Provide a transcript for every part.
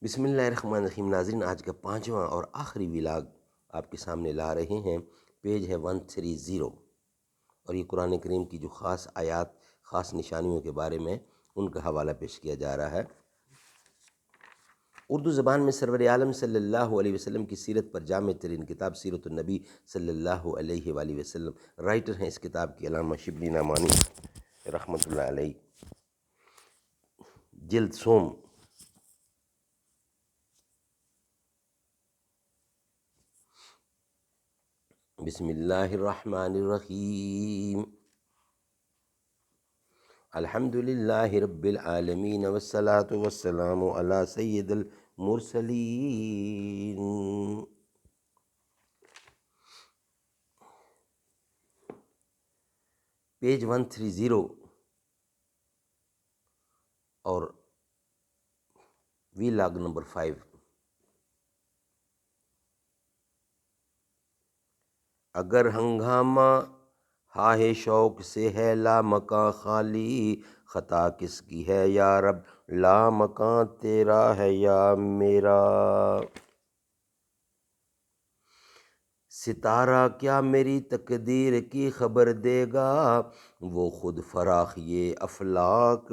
بسم اللہ الرحمن الرحیم۔ ناظرین، آج کا 5واں اور آخری ولاگ آپ کے سامنے لا رہے ہیں۔ پیج ہے 130، اور یہ قرآن کریم کی جو خاص آیات، خاص نشانیوں کے بارے میں ان کا حوالہ پیش کیا جا رہا ہے۔ اردو زبان میں سرور عالم صلی اللہ علیہ وسلم کی سیرت پر جامع ترین کتاب سیرت النبی صلی اللہ علیہ وآلہ وسلم۔ رائٹر ہیں اس کتاب کی علامہ شبلی نعمانی رحمۃ اللہ علیہ۔ جلد سوم۔ بسم اللہ الرحمن الرحیم۔ الحمد للہ رب العالمین والصلاة والسلام علی سید المرسلین۔ پیج 130 اور ویلاگ نمبر 5۔ اگر ہنگامہ ہاہ شوق سے ہے لا مکاں خالی، خطا کس کی ہے یا رب لا مکاں تیرا ہے یا میرا۔ ستارہ کیا میری تقدیر کی خبر دے گا، وہ خود فراخیِ افلاک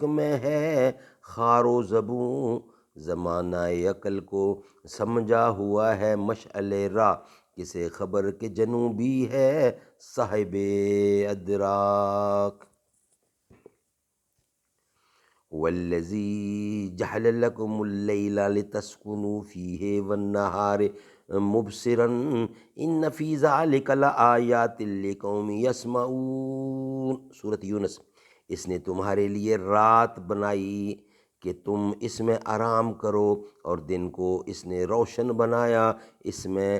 میں ہے خار و زبوں۔ زمانہ عقل کو سمجھا ہوا ہے مشعل راہ، کسے خبر کے جنوبی ہے صاحب ادراک۔ والذی جعل لکم اللیل لتسکنوا فیہ والنہار مبصرا ان فی ذلک لآیات لقوم یسمعون۔ سورۃ یونس۔ اس نے تمہارے لیے رات بنائی کہ تم اس میں آرام کرو، اور دن کو اس نے روشن بنایا، اس میں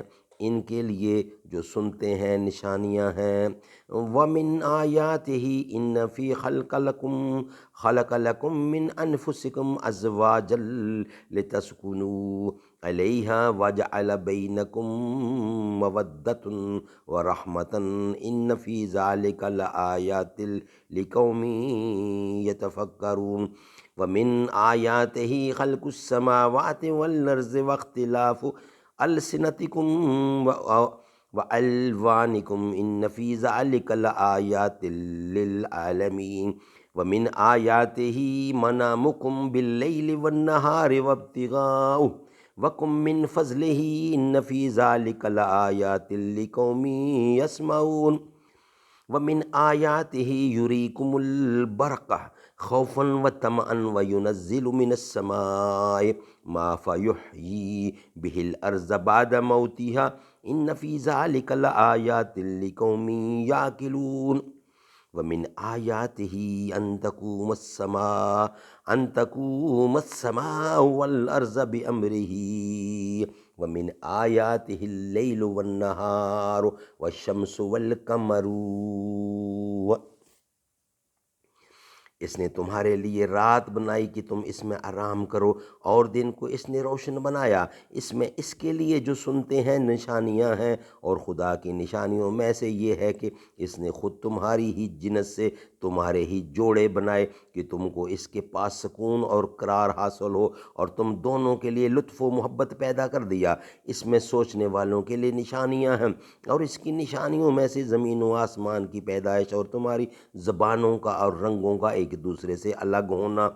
ان کے لیے جو سنتے ہیں نشانیاں ہیں۔ وَمِنْ آیَاتِهِ إِنَّ فِي خَلَقَ لَكُم مِّنْ أَنفُسِكُمْ أَزْوَاجًا لِتَسْكُنُوا إِلَيْهَا وَجَعَلَ بَيْنَكُم مَّوَدَّةً وَرَحْمَةً إِنَّ فِي ذَلِكَ لَآيَاتٍ لِقَوْمٍ يَتَفَكَّرُونَ۔ وَمِنْ آيَاتِهِ خَلْقُ السَّمَاوَاتِ وَالْأَرْضِ وَاخْتِلَافُ أَلْسِنَتِكُمْ وَأَلْوَانِكُمْ إِنَّ فِي ذَلِكَ لَآيَاتٍ لِلْعَالِمِينَ۔ وَمِنْ آيَاتِهِ مَنَامُكُمْ بِاللَّيْلِ وَالنَّهَارِ وَابْتِغَاؤُكُمْ مِنْ فَضْلِهِ إِنَّ فِي ذَلِكَ لَآيَاتٍ لِقَوْمٍ يَسْمَعُونَ۔ وَمِنْ آيَاتِهِ يُرِيكُمُ الْبَرْقَ خَوْفًا وَطَمَعًا وَيُنَزِّلُ مِنَ السَّمَاءِ مَاءً فَيُحْيِي بِهِ الْأَرْضَ بَعْدَ مَوْتِهَا إِنَّ فِي ذَلِكَ لَآيَاتٍ لِقَوْمٍ يَعْقِلُونَ۔ وَمِنْ آيَاتِهِ أَن تَقُومَ السَّمَاءُ وَالْأَرْضُ بِأَمْرِهِ وَمِنْ آيَاتِهِ اللَّيْلُ وَالنَّهَارُ وَالشَّمْسُ وَالْقَمَرُ۔ اس نے تمہارے لیے رات بنائی کہ تم اس میں آرام کرو، اور دن کو اس نے روشن بنایا، اس میں اس کے لیے جو سنتے ہیں نشانیاں ہیں۔ اور خدا کی نشانیوں میں سے یہ ہے کہ اس نے خود تمہاری ہی جنس سے تمہارے ہی جوڑے بنائے کہ تم کو اس کے پاس سکون اور قرار حاصل ہو، اور تم دونوں کے لیے لطف و محبت پیدا کر دیا۔ اس میں سوچنے والوں کے لیے نشانیاں ہیں، اور اس کی نشانیوں میں سے زمین و آسمان کی پیدائش اور تمہاری زبانوں کا اور رنگوں کا ایک دوسرے سے الگ ہونا۔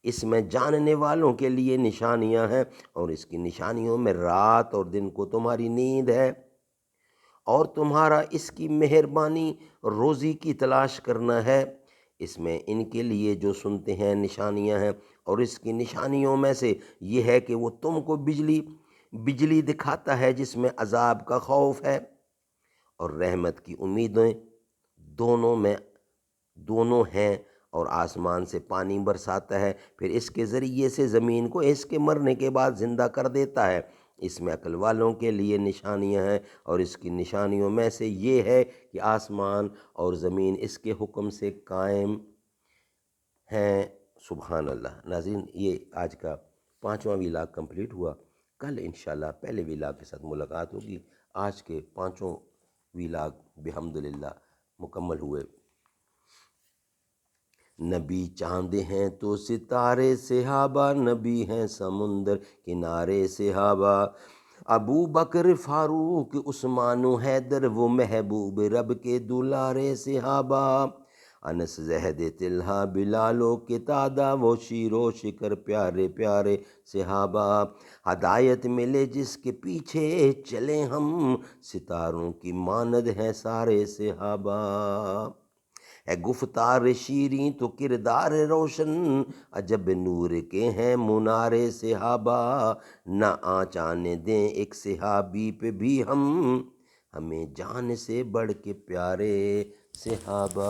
اس میں جاننے والوں کے لیے نشانیاں ہیں، اور اس کی نشانیوں میں رات اور دن کو تمہاری نیند ہے، اور تمہارا اس کی مہربانی روزی کی تلاش کرنا ہے۔ اس میں ان کے لیے جو سنتے ہیں نشانیاں ہیں، اور اس کی نشانیوں میں سے یہ ہے کہ وہ تم کو بجلی دکھاتا ہے جس میں عذاب کا خوف ہے، اور رحمت کی امیدیں دونوں ہیں، اور آسمان سے پانی برساتا ہے، پھر اس کے ذریعے سے زمین کو اس کے مرنے کے بعد زندہ کر دیتا ہے۔ اس میں عقل والوں کے لیے نشانیاں ہیں، اور اس کی نشانیوں میں سے یہ ہے کہ آسمان اور زمین اس کے حکم سے قائم ہیں۔ سبحان اللہ۔ ناظرین، یہ آج کا 5واں ویلاگ کمپلیٹ ہوا۔ کل انشاءاللہ پہلے ویلاگ کے ساتھ ملاقات ہوگی۔ آج کے 5 ویلاگ بحمدللہ مکمل ہوئے۔ نبی چاند ہیں تو ستارے صحابہ، نبی ہیں سمندر کنارے صحابہ، ابو بکر فاروق عثمان و حیدر وہ محبوب رب کے دلارے صحابہ، انس زہد طلحہ بلال و قتادہ وہ شیر و شکر پیارے پیارے صحابہ، ہدایت ملے جس کے پیچھے چلیں ہم، ستاروں کی مانند ہیں سارے صحابہ، ہے گفتار شیریں تو کردار روشن، عجب نور کے ہیں منارے صحابہ، نہ آنچ آنے دیں ایک صحابی پہ بھی ہم، ہمیں جان سے بڑھ کے پیارے صحابہ۔